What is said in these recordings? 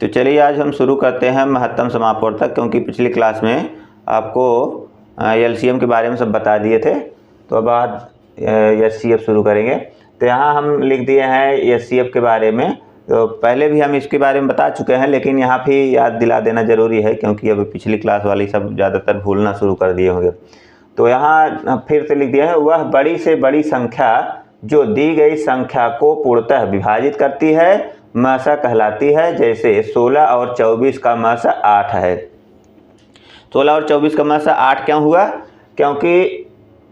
तो चलिए आज हम शुरू करते हैं महत्तम समापवर्तक, क्योंकि पिछली क्लास में आपको एलसीएम के बारे में सब बता दिए थे। तो अब आज एचसीएफ शुरू करेंगे। तो यहाँ हम लिख दिए हैं एचसीएफ के बारे में। तो पहले भी हम इसके बारे में बता चुके हैं, लेकिन यहाँ भी याद दिला देना ज़रूरी है, क्योंकि अब पिछली क्लास वाली सब ज़्यादातर भूलना शुरू कर दिए होंगे। तो यहाँ फिर से लिख दिया है, वह बड़ी से बड़ी संख्या जो दी गई संख्या को पूर्णतः विभाजित करती है मासा कहलाती है। जैसे 16 और 24 का मासा 8 है। 16 और 24 का मासा 8 क्यों हुआ? क्योंकि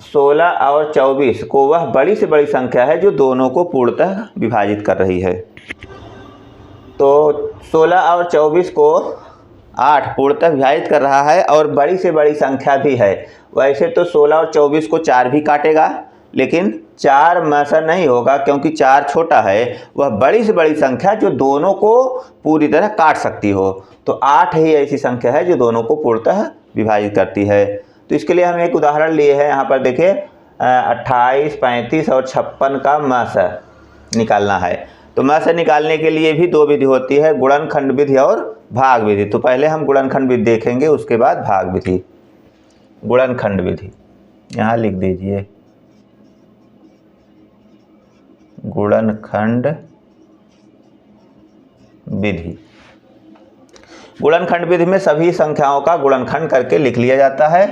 16 और 24 को वह बड़ी से बड़ी संख्या है जो दोनों को पूर्णतः विभाजित कर रही है। तो 16 और 24 को 8 पूर्णतः विभाजित कर रहा है और बड़ी से बड़ी संख्या भी है। वैसे तो 16 और 24 को 4 भी काटेगा, लेकिन 4 मासा नहीं होगा, क्योंकि 4 छोटा है। वह बड़ी से बड़ी संख्या जो दोनों को पूरी तरह काट सकती हो। तो 8 ही ऐसी संख्या है जो दोनों को पूर्णतः विभाजित करती है। तो इसके लिए हम एक उदाहरण लिए हैं। यहाँ पर देखिए 28, 35 और 56 का मासा निकालना है। तो मासा निकालने के लिए भी दो विधि होती है, गुणनखंड विधि और भाग विधि। तो पहले हम गुणनखंड विधि देखेंगे, उसके बाद भाग विधि। गुणनखंड विधि यहाँ लिख दीजिए, गुणनखंड विधि। गुणनखंड विधि में सभी संख्याओं का गुणनखंड करके लिख लिया जाता है।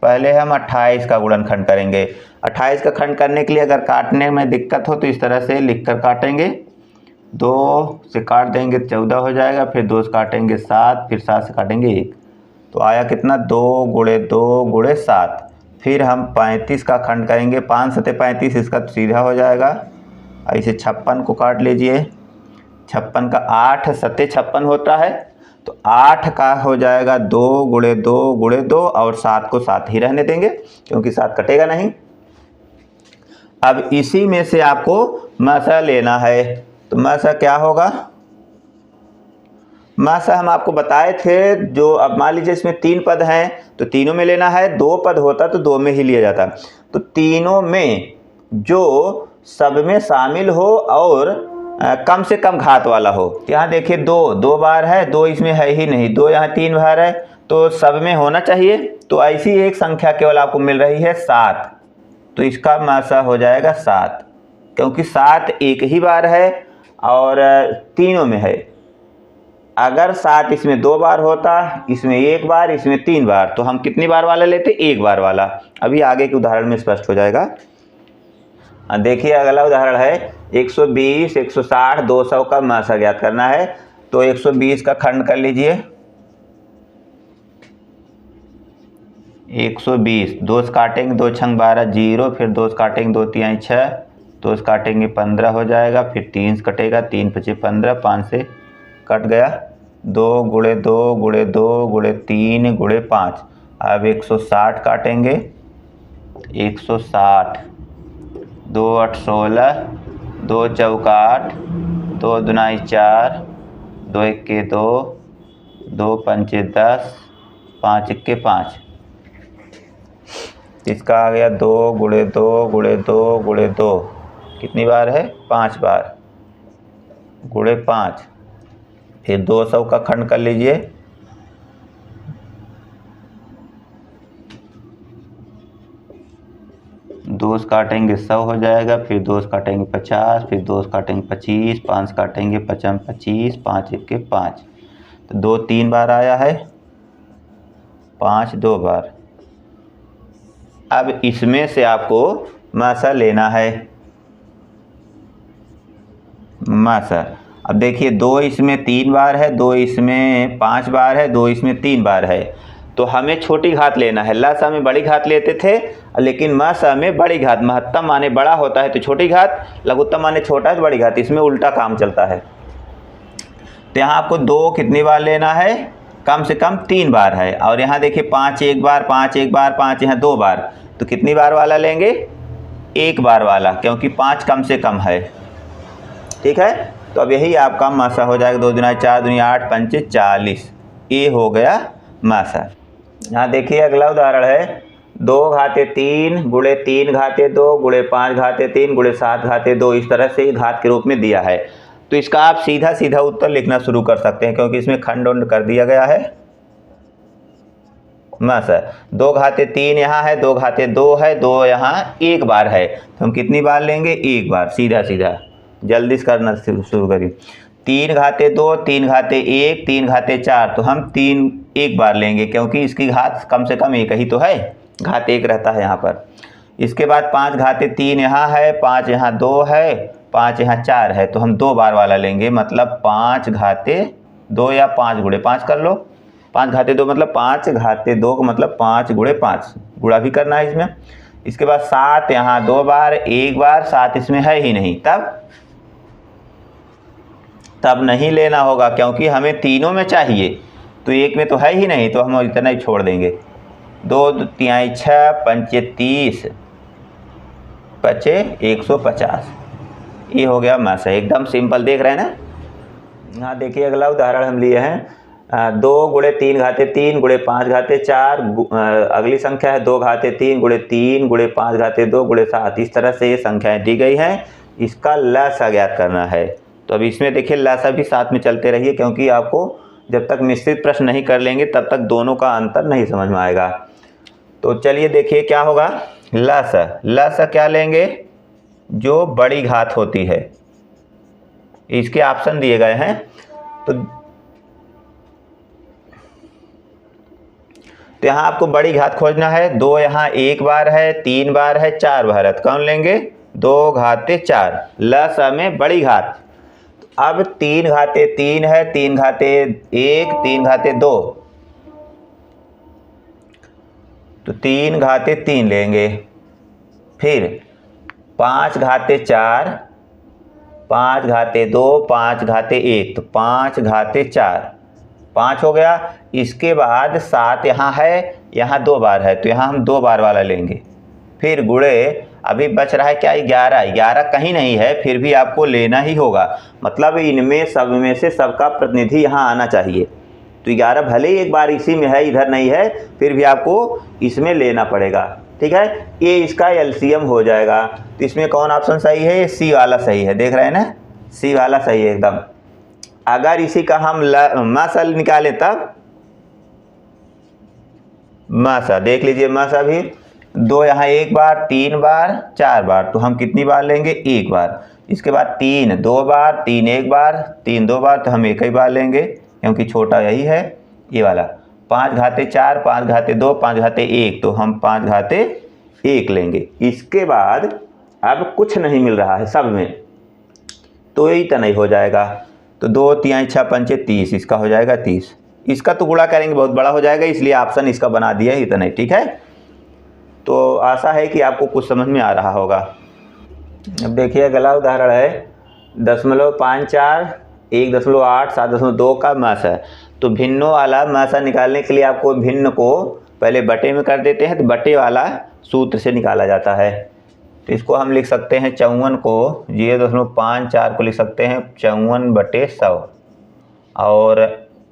पहले हम 28 का गुणनखंड करेंगे। 28 का खंड करने के लिए अगर काटने में दिक्कत हो तो इस तरह से लिखकर काटेंगे। 2 से काट देंगे 14 हो जाएगा, फिर 2 से काटेंगे 7, फिर 7 से काटेंगे 1। तो आया कितना? 2 गुणे 2 गुणे 7। फिर हम 35 का खंड करेंगे। 5 सते 35, इसका तो सीधा हो जाएगा। ऐसे 56 को काट लीजिए। 56 का 8 सते 56 होता है, तो 8 का हो जाएगा 2 गुणे 2 गुणे 2, और 7 को 7 ही रहने देंगे, क्योंकि 7 कटेगा नहीं। अब इसी में से आपको मासा लेना है। तो मासा क्या होगा? मासा हम आपको बताए थे, जो अब मान लीजिए इसमें 3 पद हैं तो तीनों में लेना है। 2 पद होता तो 2 में ही लिया जाता। तो तीनों में जो सब में शामिल हो और कम से कम घात वाला हो। यहाँ देखिए 2 बार है, 2 इसमें है ही नहीं। 2 यहाँ 3 बार है, तो सब में होना चाहिए। तो ऐसी एक संख्या केवल आपको मिल रही है 7। तो इसका मासा हो जाएगा 7, क्योंकि 7 एक ही बार है और तीनों में है। अगर 7 इसमें 2 बार होता, इसमें 1 बार, इसमें 3 बार, तो हम कितनी बार वाला लेते? 1 बार वाला। अभी आगे के उदाहरण में स्पष्ट हो जाएगा। देखिए अगला उदाहरण है 120, 160, 200 का मासा ज्ञात करना है। तो 120 का खंड कर लीजिए। 120 2 से काटेंगे, 2 छंग 12 0, फिर 2 से काटेंगे 2 तिहाई 6, 2 से काटेंगे 15 हो जाएगा, फिर 3 से कटेगा, 3 पचे 15, 5 से कट गया। 2 गुणे 2 गुणे 2 गुणे 3 गुणे 5। अब 160 काटेंगे। 160 2 8 16, 2 चौका 8, 2 दुनाई 4, 2 इक्के 2, 2 पंचे 10, 5 इक्के 5। इसका आ गया 2 गुणे 2 गुणे 2 गुणे 2। कितनी बार है? 5 बार, गुणे 5। फिर 200 का खंड कर लीजिए। 2 से काटेंगे 100 हो जाएगा, फिर 2 से काटेंगे 50, फिर 2 से काटेंगे 25, 5 से काटेंगे 55 25, 5 इक्के 5। तो 2 3 बार आया है, 5 2 बार। अब इसमें से आपको मासा लेना है। मासा अब देखिए 2 इसमें 3 बार है, 2 इसमें 5 बार है, 2 इसमें 3 बार है। तो हमें छोटी घात लेना है। लसा में बड़ी घात लेते थे, लेकिन मासा में बड़ी घात, महत्तम माने बड़ा होता है तो छोटी घात, लघुत्तम माने छोटा है तो बड़ी घात। इसमें उल्टा काम चलता है। तो यहाँ आपको 2 कितनी बार लेना है? कम से कम 3 बार है। और यहाँ देखिए 5 1 बार, 5 1 बार, 5 यहाँ 2 बार। तो कितनी बार वाला लेंगे? 1 बार वाला, क्योंकि 5 कम से कम है। ठीक है। तो अब यही आपका मासा हो जाएगा। 2 दुना 4 दुनिया 8, 5 40। ये हो गया मासा। यहाँ देखिए अगला उदाहरण है 2 घाते 3 गुणे 3 घाते 2 गुणे 5 घाते 3 गुणे 7 घाते 2। इस तरह से घात के रूप में दिया है। तो इसका आप सीधा सीधा उत्तर लिखना शुरू कर सकते हैं, क्योंकि इसमें खंड उंड कर दिया गया है। बस 2 घाते 3 यहाँ है, 2 घाते 2 है, 2 यहाँ एक बार है, तो हम कितनी बार लेंगे? एक बार। सीधा सीधा जल्दी से करना शुरू करिए। 3 घाते 2, 3 घाते 1, 3 घाते 4, तो हम 3 एक बार लेंगे, क्योंकि इसकी घात कम से कम एक ही तो है, घात 1 रहता है यहाँ पर। इसके बाद 5 घाते 3 यहाँ है, 5 यहाँ 2 है, 5 यहाँ 4 है, तो हम 2 बार वाला लेंगे, मतलब 5 घाते 2 या 5 गुणे 5 कर लो। 5 घाते 2 मतलब 5 घाते 2 का मतलब 5 गुणे 5, गुणा भी करना है इसमें। इसके बाद 7 यहाँ 2 बार, 1 बार, 7 इसमें है ही नहीं, तब नहीं लेना होगा, क्योंकि हमें तीनों में चाहिए, तो एक में तो है ही नहीं, तो हम इतना ही छोड़ देंगे। 2 तिहाई 6, 5 30, 5 150, ये हो गया मासा। एकदम सिंपल, देख रहे हैं ना। हाँ देखिए, अगला उदाहरण हम लिए हैं 2 गुणे 3 घाते 3 गुणे 5 घाते 4, अगली संख्या है 2 घाते 3 गुणे 3 गुणे 5 घाते 2 गुणे 7। इस तरह से ये संख्याएं दी गई हैं, इसका लसा ज्ञात करना है। तो अब इसमें देखिए लसा भी साथ में चलते रहिए, क्योंकि आपको जब तक मिश्रित प्रश्न नहीं कर लेंगे तब तक दोनों का अंतर नहीं समझ में आएगा। तो चलिए देखिए क्या होगा। लसा क्या लेंगे? जो बड़ी घात होती है, इसके ऑप्शन दिए गए हैं। तो यहाँ आपको बड़ी घात खोजना है। 2 यहाँ 1 बार है, 3 बार है, 4 बार है, तो कौन लेंगे? 2 घाते 4, लसा में बड़ी घात। अब 3 घाते 3 है, 3 घाते 1, 3 घाते 2, तो 3 घाते 3 लेंगे। फिर 5 घाते 4, 5 घाते 2, 5 घाते 1, तो 5 घाते 4, 5 हो गया। इसके बाद 7 यहाँ है, यहाँ 2 बार है, तो यहाँ हम 2 बार वाला लेंगे। फिर गुणे, अभी बच रहा है क्या? 11 कहीं नहीं है, फिर भी आपको लेना ही होगा, मतलब इनमें सब में से सबका प्रतिनिधि यहाँ आना चाहिए। तो 11 भले ही एक बार इसी में है, इधर नहीं है, फिर भी आपको इसमें लेना पड़ेगा, ठीक है। ये इसका एलसीएम हो जाएगा। तो इसमें कौन ऑप्शन सही है? सी वाला सही है, देख रहे हैं ना, सी वाला सही है एकदम। अगर इसी का हम मासा निकालें तब मासा देख लीजिए, मासा भी 2 यहाँ 1 बार, 3 बार, 4 बार, तो हम कितनी बार लेंगे? 1 बार। इसके बाद 3 2 बार, 3 1 बार, 3 2 बार, तो हम एक ही बार लेंगे, क्योंकि छोटा यही है ये वाला। 5 घाते 4, 5 घाते 2, 5 घाते 1, तो हम 5 घाते 1 लेंगे। इसके बाद अब कुछ नहीं मिल रहा है सब में, तो यही तो नहीं हो जाएगा। तो 2 तिहाई 6 पंचे 30, इसका हो जाएगा 30। इसका तो गुणा करेंगे बहुत बड़ा हो जाएगा, इसलिए ऑप्शन इसका बना दिया है इतना ही, ठीक है। तो आशा है कि आपको कुछ समझ में आ रहा होगा। अब देखिए अगला उदाहरण है 0.54, 1.8, 7.2 का मासा है। तो भिन्नों वाला मासा निकालने के लिए आपको भिन्न को पहले बटे में कर देते हैं, तो बटे वाला सूत्र से निकाला जाता है। तो इसको हम लिख सकते हैं 54 को 0.54 को लिख सकते हैं 54/100, और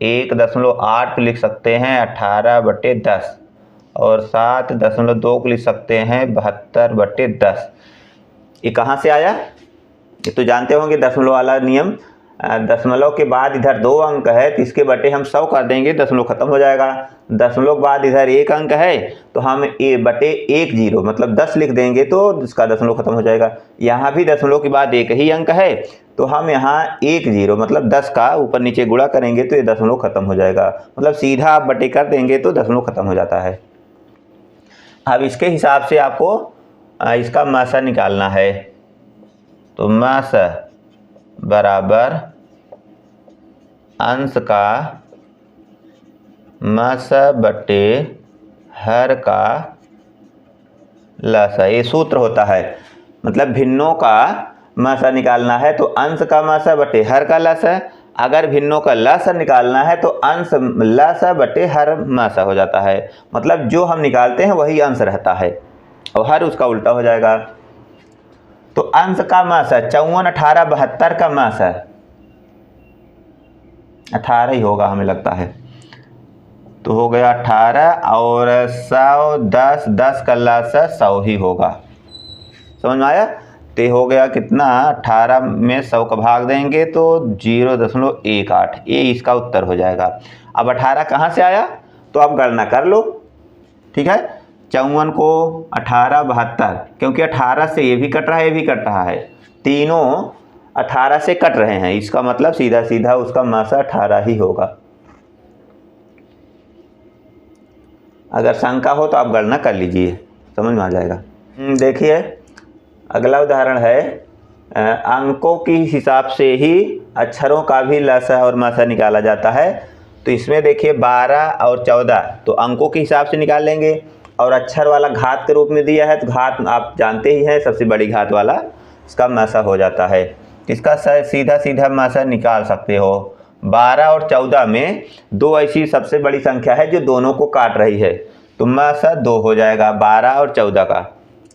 1.8 को लिख सकते हैं 18/10, और 7.2 को लिख सकते हैं 72/10। ये कहाँ से आया? ये तो जानते होंगे दशमलव वाला नियम। दशमलव के बाद इधर 2 अंक है, तो इसके बटे हम 100 कर देंगे, दशमलव खत्म हो जाएगा। दशमलव के बाद इधर 1 अंक है, तो हम ए बटे 1 0 मतलब 10 लिख देंगे, तो इसका दशमलव खत्म हो जाएगा। यहाँ भी दशमलव के बाद 1 ही अंक है, तो हम यहाँ 1 0 मतलब 10 का ऊपर नीचे गुणा करेंगे, तो ये दशमलव खत्म हो जाएगा। मतलब सीधा आप बटे कर देंगे तो दशमलव खत्म हो जाता है। अब इसके हिसाब से आपको इसका मासा निकालना है। तो मासा बराबर अंश का मासा बटे हर का लसा, ये सूत्र होता है। मतलब भिन्नों का मासा निकालना है तो अंश का मासा बटे हर का लसा, अगर भिन्नों का लसा निकालना है तो अंश लसा बटे हर मासा हो जाता है। मतलब जो हम निकालते हैं वही अंश रहता है और हर उसका उल्टा हो जाएगा। तो अंश का मासा 54, 18, 72 का मासा 18 ही होगा हमें लगता है, तो हो गया 18, और 100 10, 10 का लासा 100 ही होगा। समझ में आया? तो ये हो गया कितना, 18 में 100 का भाग देंगे तो 0.18, ये इसका उत्तर हो जाएगा। अब 18 कहाँ से आया तो आप गणना कर लो, ठीक है। 54 को 18 72, क्योंकि 18 से ये भी कट रहा है, ये भी कट रहा है, तीनों 18 से कट रहे हैं, इसका मतलब सीधा सीधा उसका मासा 18 ही होगा। अगर शंका हो तो आप गणना कर लीजिए, समझ में आ जाएगा। देखिए अगला उदाहरण है, अंकों की हिसाब से ही अक्षरों का भी लसा और मासा निकाला जाता है। तो इसमें देखिए 12 और 14 तो अंकों के हिसाब से निकाल लेंगे, और अक्षर वाला घात के रूप में दिया है, तो घात आप जानते ही हैं, सबसे बड़ी घात वाला इसका मासा हो जाता है। इसका सीधा सीधा मासा निकाल सकते हो। 12 और 14 में दो ऐसी सबसे बड़ी संख्या है जो दोनों को काट रही है, तो मासा 2 हो जाएगा 12 और 14 का,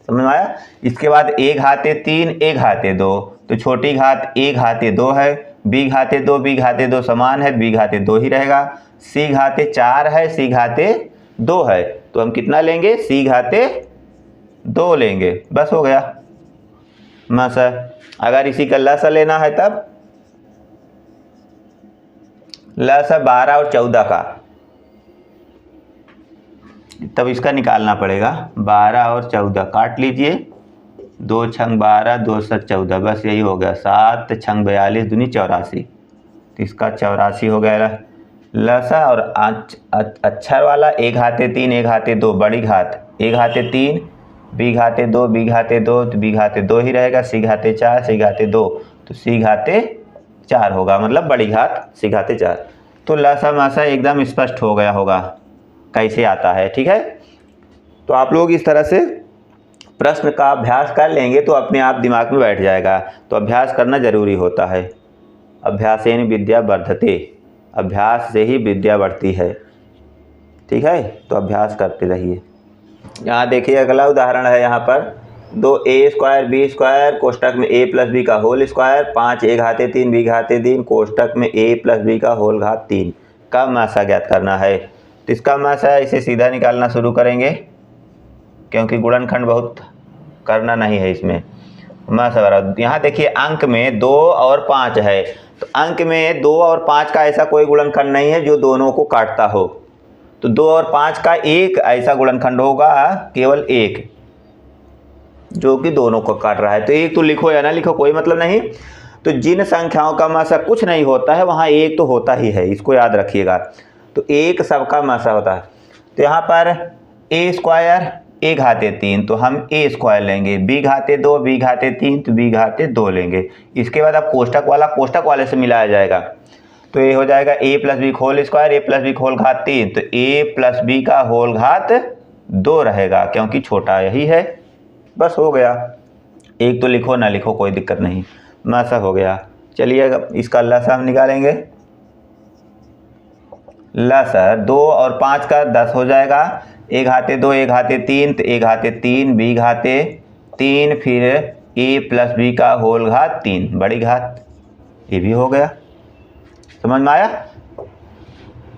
समझ में आया। इसके बाद a घाते 3 a घाते 2, तो छोटी घात a घाते 2 है, b घाते 2 b घाते 2 समान है, b घाते 2 ही रहेगा, c घाते 4 है, c घाते 2 है, तो हम कितना लेंगे, c घाते 2 लेंगे, बस हो गया मासा। अगर इसी का लसा लेना है तब लसा 12 और 14 का, तब इसका निकालना पड़ेगा। 12 और 14 काट लीजिए, 2 छंग 12 2 7 14, बस यही हो गया। 7 छंग 42 दूनी 84, तो इसका 84 हो गया लसा। और अक्षर वाला a घाते 3 a घाते 2 बड़ी घात, a घाते 3 b घाते 2 b घाते 2, तो b घाते 2 ही रहेगा, c घाते 4 c घाते 2, तो c घाते 4 होगा, मतलब बड़ी घात c घाते 4। तो लसा मासा एकदम स्पष्ट हो गया होगा कैसे आता है, ठीक है। तो आप लोग इस तरह से प्रश्न का अभ्यास कर लेंगे तो अपने आप दिमाग में बैठ जाएगा। तो अभ्यास करना जरूरी होता है। अभ्यासेन विद्या वर्धते, अभ्यास से ही विद्या बढ़ती है, ठीक है। तो अभ्यास करते रहिए। यहाँ देखिए अगला उदाहरण है, यहाँ पर 2a² b² कोष्टक में a + b का होल स्क्वायर, 5a घाते 3 b घाते 3 कोष्टक में a + b का होल घात 3 का मासा ज्ञात करना है। तो इसका मासा इसे सीधा निकालना शुरू करेंगे, क्योंकि गुणनखंड बहुत करना नहीं है इसमें। मासा बराबर, यहाँ देखिए अंक में 2 और 5 है, तो अंक में 2 और 5 का ऐसा कोई गुणनखंड नहीं है जो दोनों को काटता हो। तो 2 और 5 का एक ऐसा गुणनखंड होगा, केवल एक, जो कि दोनों को काट रहा है। तो एक तो लिखो या ना लिखो कोई मतलब नहीं। तो जिन संख्याओं का मासा कुछ नहीं होता है वहाँ एक तो होता ही है, इसको याद रखिएगा। तो एक सबका मासा होता है। तो यहाँ पर a² a घाते 3, तो हम a² लेंगे, b घाते 2 b घाते 3, तो b घाते 2 लेंगे। इसके बाद अब कोष्टक वाला कोष्टक वाले से मिलाया जाएगा, तो ये हो जाएगा a + b whole square, a + b whole घात 3, तो a + b का होल घात 2 रहेगा, क्योंकि छोटा यही है, बस हो गया। एक तो लिखो ना लिखो कोई दिक्कत नहीं, मासा हो गया। चलिए इसका लसा हम निकालेंगे। लसा 2 और 5 का 10 हो जाएगा, a घाते 2 a घाते 3, तो a घाते 3 b घाते 3, फिर a + b का होल घात 3 बड़ी घात, ये भी हो गया। समझ में आया।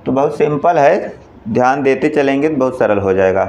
तो बहुत सिंपल है, ध्यान देते चलेंगे तो बहुत सरल हो जाएगा।